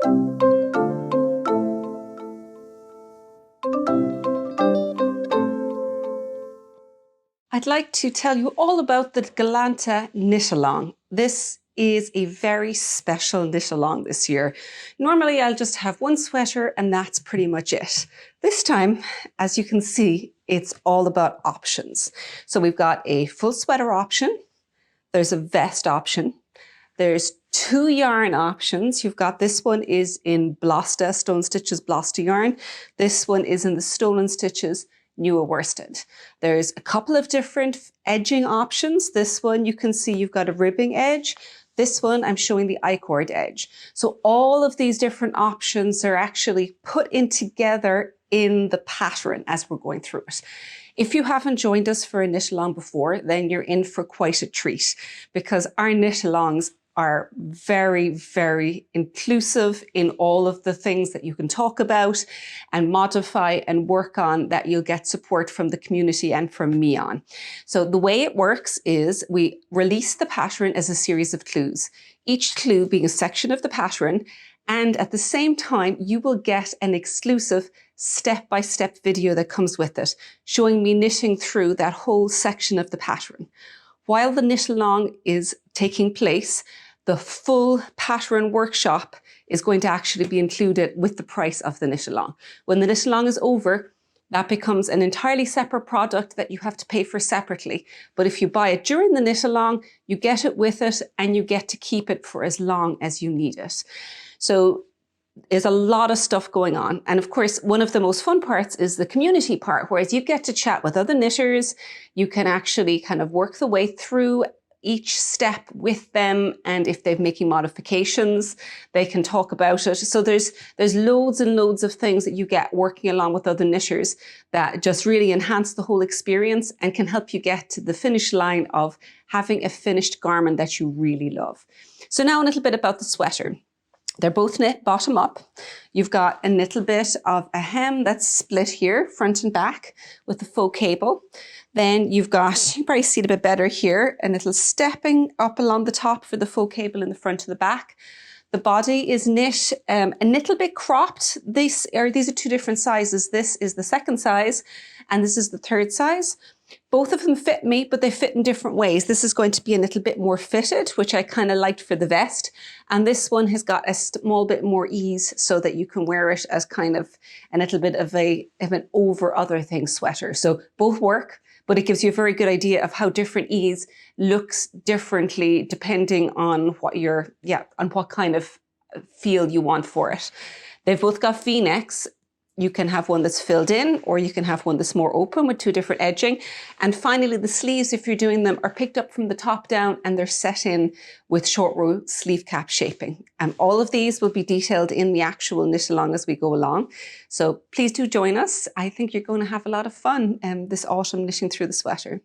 I'd like to tell you all about the Galanta knit along. This is a very special knit along this year. Normally I'll just have one sweater and that's pretty much it. This time, as you can see, it's all about options. So we've got a full sweater option, there's a vest option, there's 2 yarn options. You've got this one is in Blosta, Stone Stitches Blosta yarn. This one is in the Stolen Stitches newer worsted. There's a couple of different edging options. This one you can see you've got a ribbing edge. This one I'm showing the I-cord edge. So all of these different options are actually put in together in the pattern as we're going through it. If you haven't joined us for a knit along before, then you're in for quite a treat because our knit alongs are very, very inclusive in all of the things that you can talk about and modify and work on that you'll get support from the community and from me on. So the way it works is we release the pattern as a series of clues, each clue being a section of the pattern, and at the same time, you will get an exclusive step-by-step video that comes with it, showing me knitting through that whole section of the pattern. While the knit along is taking place, the full pattern workshop is going to actually be included with the price of the knit along. When the knit along is over, that becomes an entirely separate product that you have to pay for separately. But if you buy it during the knit along, you get it with it and you get to keep it for as long as you need it. So there's a lot of stuff going on. And of course, one of the most fun parts is the community part, whereas you get to chat with other knitters. You can actually kind of work the way through each step with them. And if they're making modifications, they can talk about it. So there's loads and loads of things that you get working along with other knitters that just really enhance the whole experience and can help you get to the finish line of having a finished garment that you really love. So now a little bit about the sweater. They're both knit bottom up. You've got a little bit of a hem that's split here, front and back, with the faux cable. Then you've got, you probably see it a bit better here, a little stepping up along the top for the faux cable in the front and the back. The body is knit a little bit cropped. These are 2 different sizes. This is the 2nd size and this is the 3rd size. Both of them fit me, but they fit in different ways. This is going to be a little bit more fitted, which I kind of liked for the vest. And this one has got a small bit more ease so that you can wear it as kind of a little bit of an over other things sweater. So both work, but it gives you a very good idea of how different ease looks differently depending on what on what kind of feel you want for it. They've both got V-necks. You can have one that's filled in or you can have one that's more open with 2 different edging. And finally, the sleeves, if you're doing them, are picked up from the top down and they're set in with short row sleeve cap shaping. And all of these will be detailed in the actual knit along as we go along. So please do join us. I think you're going to have a lot of fun this autumn knitting through the sweater.